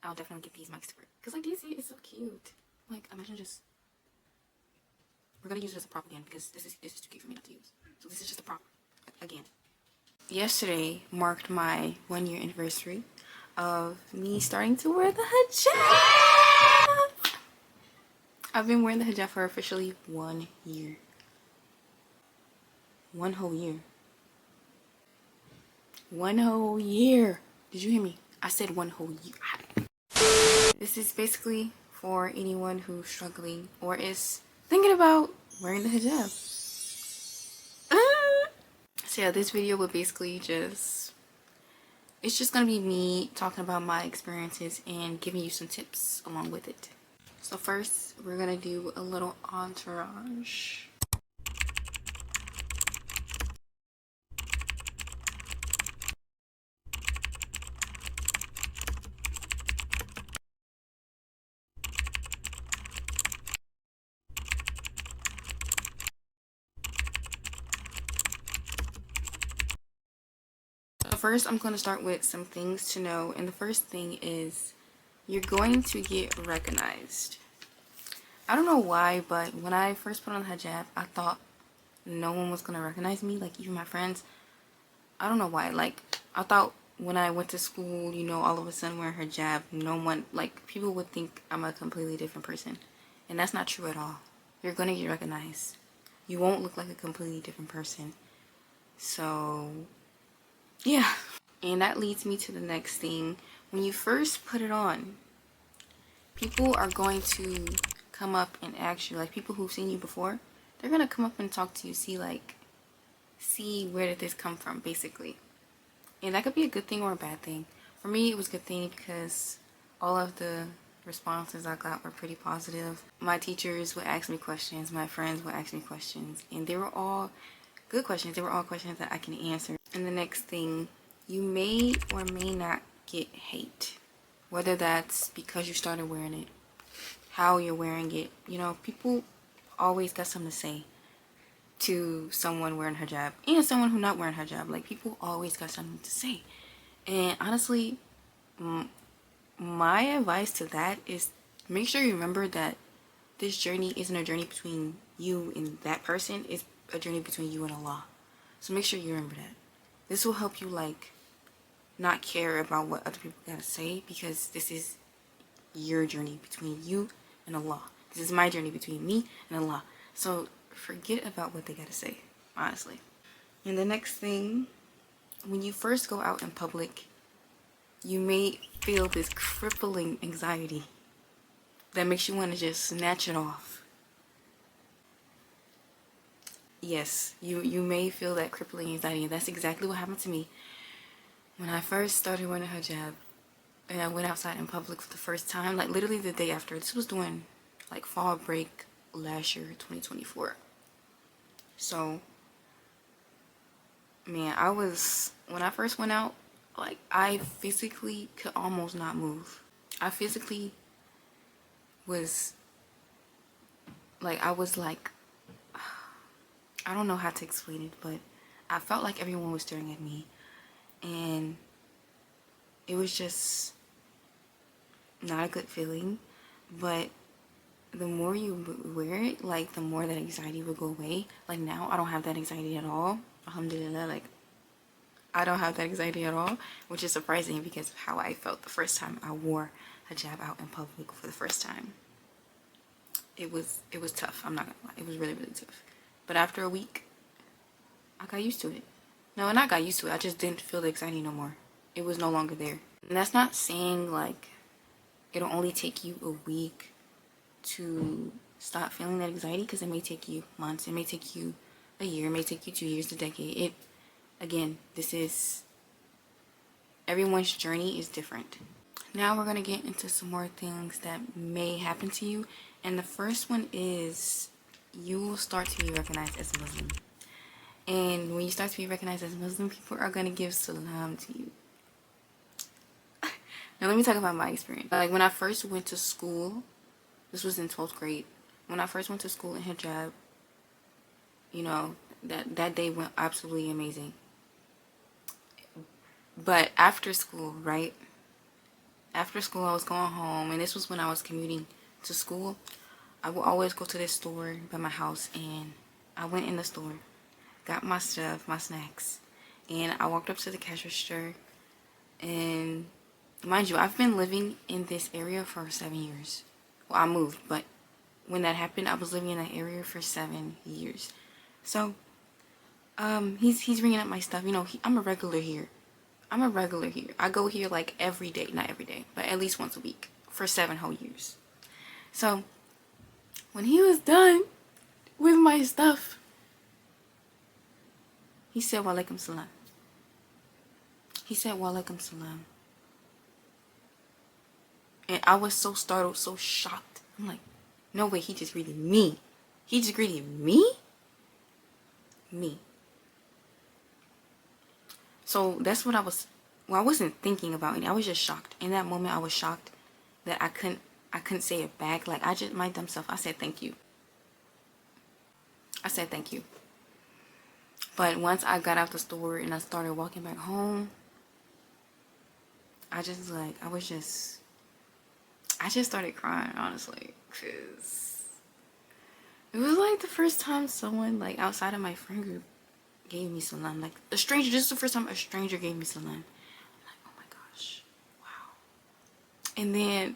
I'll definitely get these mics to work. Because like these is so cute. Like imagine just, we're gonna use it as a prop again because this is too cute for me not to use. So this is just a prop again. Yesterday marked my 1-year anniversary of me starting to wear the hijab. I've been wearing the hijab for officially 1 year. 1 whole year. 1 whole year. Did you hear me? I said 1 whole year. This is basically for anyone who's struggling or is thinking about wearing the hijab. So yeah, this video will basically it's just gonna be me talking about my experiences and giving you some tips along with it. So first, we're gonna do a little entourage. So first, I'm going to start with some things to know, and the first thing is you're going to get recognized. I don't know why, but when I first put on the hijab, I thought no one was going to recognize me, like even my friends. I don't know why, like I thought when I went to school, you know, all of a sudden wearing hijab, no one, like people would think I'm a completely different person, and that's not true at all. You're going to get recognized. You won't look like a completely different person. So yeah, and that leads me to the next thing. When you first put it on, people are going to come up and ask you, like people who've seen you before, they're gonna come up and talk to you, see where did this come from, basically. And that could be a good thing or a bad thing. For me, it was a good thing because all of the responses I got were pretty positive. My teachers would ask me questions, my friends would ask me questions, and they were all good questions. They were all questions that I can answer. And the next thing, you may or may not get hate. Whether that's because you started wearing it, how you're wearing it. You know, people always got something to say to someone wearing hijab and someone who's not wearing hijab. Like, people always got something to say. And honestly, my advice to that is make sure you remember that this journey isn't a journey between you and that person. It's a journey between you and Allah. So make sure you remember that. This will help you, like, not care about what other people gotta say, because this is your journey between you and Allah. This is my journey between me and Allah. So forget about what they gotta say, honestly. And the next thing, when you first go out in public, you may feel this crippling anxiety that makes you want to just snatch it off. Yes, you may feel that crippling anxiety, and that's exactly what happened to me when I first started wearing a hijab and I went outside in public for the first time, like literally the day after. This was during like fall break last year, 2024. So man, when I first went out, like I physically could almost not move. I physically was like, I don't know how to explain it, but I felt like everyone was staring at me, and it was just not a good feeling. But the more you wear it, like the more that anxiety will go away. Like now I don't have that anxiety at all, alhamdulillah. Like I don't have that anxiety at all, which is surprising because of how I felt the first time I wore hijab out in public for the first time. It was tough, I'm not gonna lie. It was really, really tough. But after a week, I got used to it. No, and I got used to it. I just didn't feel the anxiety no more. It was no longer there. And that's not saying like it'll only take you a week to stop feeling that anxiety, because it may take you months, it may take you a year, it may take you 2 years, a decade. Again, everyone's journey is different. Now we're gonna get into some more things that may happen to you, and the first one is you will start to be recognized as a Muslim. And when you start to be recognized as a Muslim, people are gonna give salam to you. Now let me talk about my experience. Like when I first went to school, this was in 12th grade. When I first went to school in hijab, you know, that day went absolutely amazing. But after school, right, After school, I was going home, and this was when I was commuting to school. I would always go to this store by my house, and I went in the store, got my stuff, my snacks, and I walked up to the cash register. And mind you, I've been living in this area for 7 years. Well, I moved, but when that happened, I was living in that area for 7 years. So, he's ringing up my stuff. You know, I'm a regular here. I'm a regular here. I go here like every day, not every day, but at least once a week for 7 whole years. So, when he was done with my stuff, he said, "Walaikum salam." He said, "Walaikum salam." And I was so startled, so shocked. I'm like, no way, he just greeted me. He just greeted me? Me. So that's what I wasn't thinking about it. I was just shocked. In that moment, I was shocked that I couldn't say it back. Like, my dumb self, I said thank you. I said thank you. But once I got out the store and I started walking back home, I just started crying, honestly, because it was like the first time someone, like, outside of my friend group gave me salam. Like, a stranger, this is the first time a stranger gave me salam. I'm like, oh my gosh, wow. And then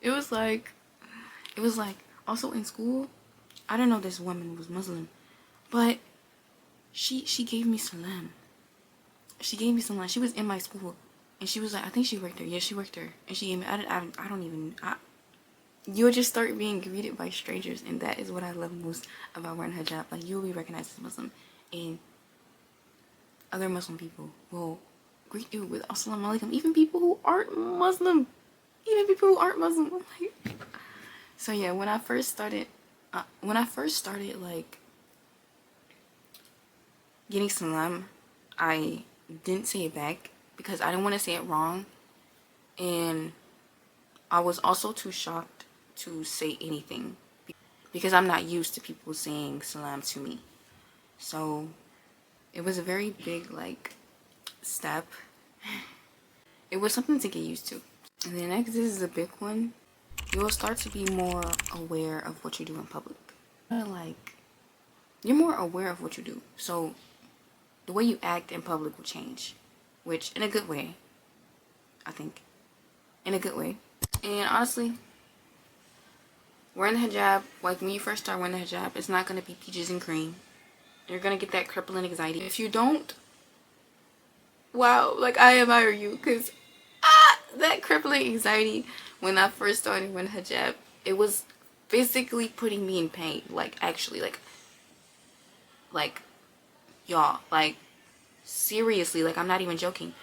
it was like also in school, I didn't know this woman was Muslim, but she gave me salam. She gave me salam. She was in my school, and she was like, I think she worked there. Yeah, she worked there. And she gave me, I don't even, you'll just start being greeted by strangers, and that is what I love most about wearing hijab. Like, you'll be recognized as Muslim, and other Muslim people will greet you with assalamu alaikum. Even people who aren't Muslim. Like, so yeah, when I first started like getting salam, I didn't say it back because I didn't want to say it wrong, and I was also too shocked to say anything because I'm not used to people saying salam to me. So it was a very big, like, step. It was something to get used to. And then next, this is a big one. You will start to be more aware of what you do in public. You're more aware of what you do. So the way you act in public will change, which in a good way, I think. In a good way. And honestly, wearing the hijab, like when you first start wearing the hijab, it's not going to be peaches and cream. You're going to get that crippling anxiety. If you don't, wow, like, I admire you, because that crippling anxiety when I first started wearing hijab, it was physically putting me in pain. Like, actually, like y'all, like, seriously, like, I'm not even joking.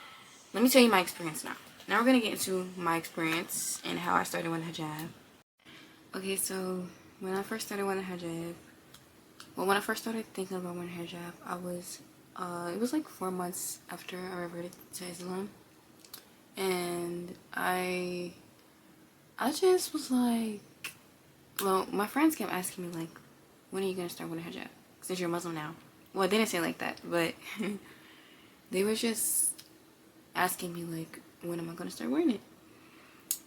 Let me tell you my experience now. Now we're gonna get into my experience and how I started wearing hijab. Okay, so when I first started wearing hijab, well, when I first started thinking about wearing hijab, I was, it was like 4 months after I reverted to Islam. And I just was like, well, my friends kept asking me, like, when are you gonna start wearing hijab? Since you're Muslim now. Well, they didn't say it like that, but they were just asking me, like, when am I gonna start wearing it?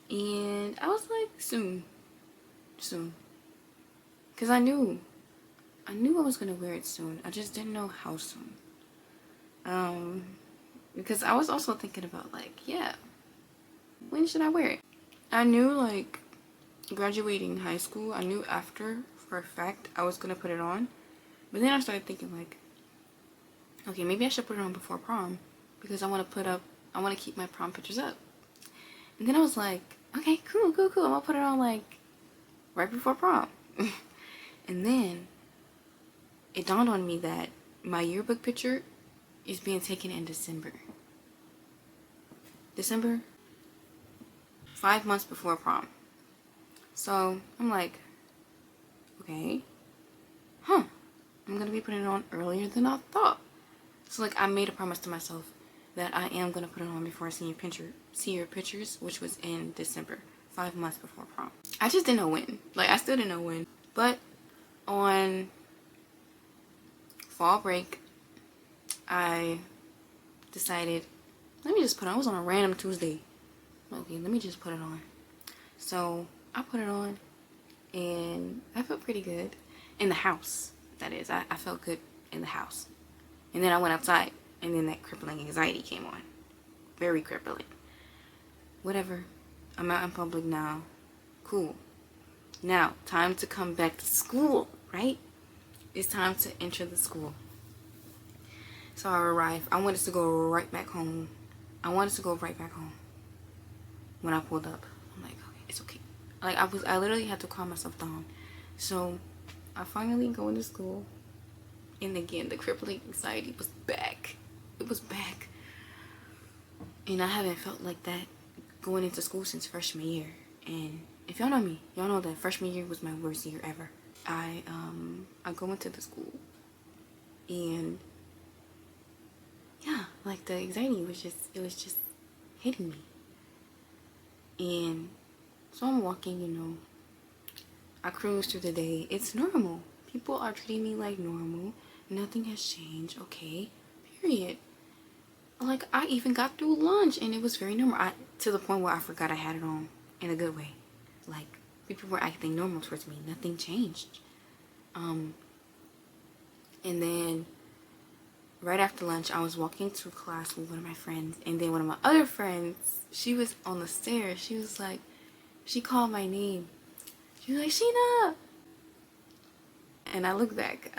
And I was like, soon. Because I knew I was gonna wear it soon. I just didn't know how soon. Because I was also thinking about, like, yeah, when should I wear it? I knew, like, graduating high school, I knew after, for a fact, I was gonna put it on. But then I started thinking, like, okay, maybe I should put it on before prom, because I want to keep my prom pictures up. And then I was like, okay, cool. I'm gonna put it on, like, right before prom. And then it dawned on me that my yearbook picture is being taken in December. 5 months before prom. So I'm like, okay, I'm gonna be putting it on earlier than I thought. So, like, I made a promise to myself that I am gonna put it on before senior pictures, which was in December, 5 months before prom. I just didn't know when. Like, I still didn't know when. But on fall break, I decided, let me just put it on. It was on a random Tuesday. Okay, let me just put it on. So I put it on and I felt pretty good in the house. That is, I felt good in the house. And then I went outside and then that crippling anxiety came on. Very crippling. Whatever. I'm out in public now. Cool. Now, time to come back to school, right? It's time to enter the school. So I arrived. I wanted to go right back home. When I pulled up, I'm like, okay, it's okay. Like I literally had to calm myself down. So I finally go into school, and again, the crippling anxiety was back. It was back. And I haven't felt like that going into school since freshman year. And if y'all know me, y'all know that freshman year was my worst year ever. I go into the school and yeah, like the anxiety was just hitting me. And so I'm walking, you know, I cruise through the day. It's normal. People are treating me like normal. Nothing has changed, okay? Period. Like, I even got through lunch and it was very normal. To the point where I forgot I had it on in a good way. Like, people were acting normal towards me. Nothing changed. And then right after lunch, I was walking to class with one of my friends. And then one of my other friends, she was on the stairs. She was like, she called my name. She was like, Sheena. And I look back.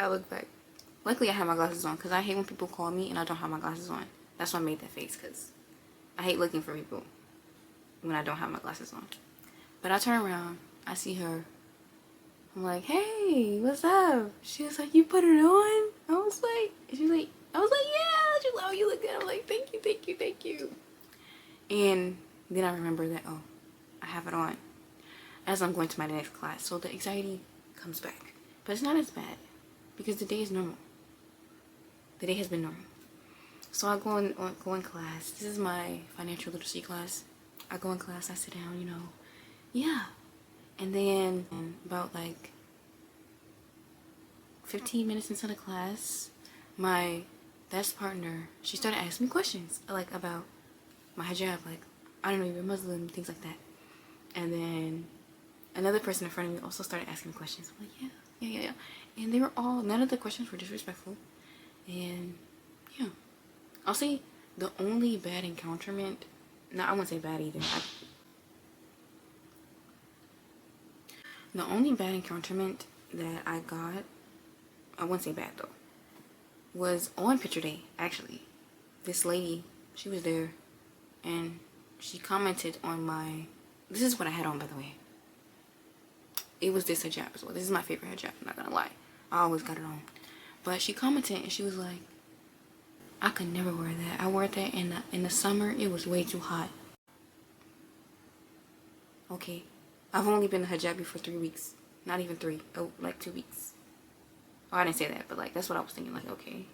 Luckily, I had my glasses on because I hate when people call me and I don't have my glasses on. That's why I made that face, because I hate looking for people when I don't have my glasses on. But I turn around. I see her. I'm like, hey, what's up? She was like, you put it on? I was like, yeah. She was like, oh, you look good. I'm like, thank you. And then I remember that, oh, I have it on as I'm going to my next class. So the anxiety comes back. But it's not as bad because the day is normal. The day has been normal. So I go in class. This is my financial literacy class. I go in class, I sit down, you know. Yeah. And then about like 15 minutes into the class, my best partner, she started asking me questions like about my hijab, like, I don't know, you're Muslim, things like that. And then another person in front of me also started asking me questions. I'm like, yeah. And they were all, none of the questions were disrespectful. And yeah. I'll say the only bad encounterment, no, I wouldn't say bad either. The only bad encounterment that I got, I wouldn't say bad though, was on picture day, actually. This lady, she was there and she commented on my, this is what I had on, by the way. It was this hijab as well. This is my favorite hijab, I'm not gonna lie. I always got it on. But she commented and she was like, I could never wear that. I wore that in the summer. It was way too hot. Okay. I've only been a hijabi for 3 weeks. Not even 3. Oh, like 2 weeks. Oh, I didn't say that, but like that's what I was thinking. Like, okay,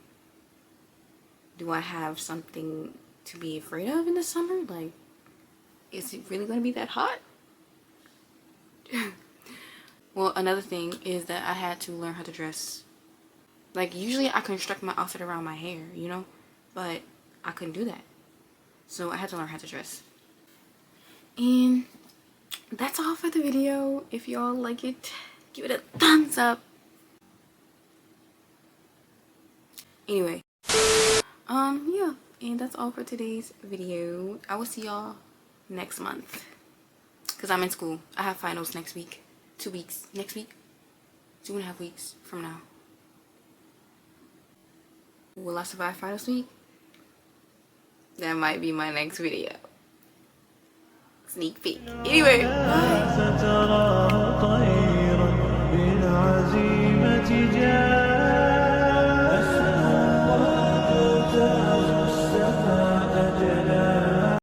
do I have something to be afraid of in the summer? Like, is it really going to be that hot? Well, another thing is that I had to learn how to dress. Like, usually I construct my outfit around my hair, you know? But I couldn't do that. So I had to learn how to dress. And that's all for the video. If y'all like it, give it a thumbs up. Anyway. Yeah. And that's all for today's video. I will see y'all next month. Because I'm in school. I have finals next week. 2 weeks. Next week. 2.5 weeks from now. Will I survive finals week? That might be my next video. Sneak peek. Anyway, bye.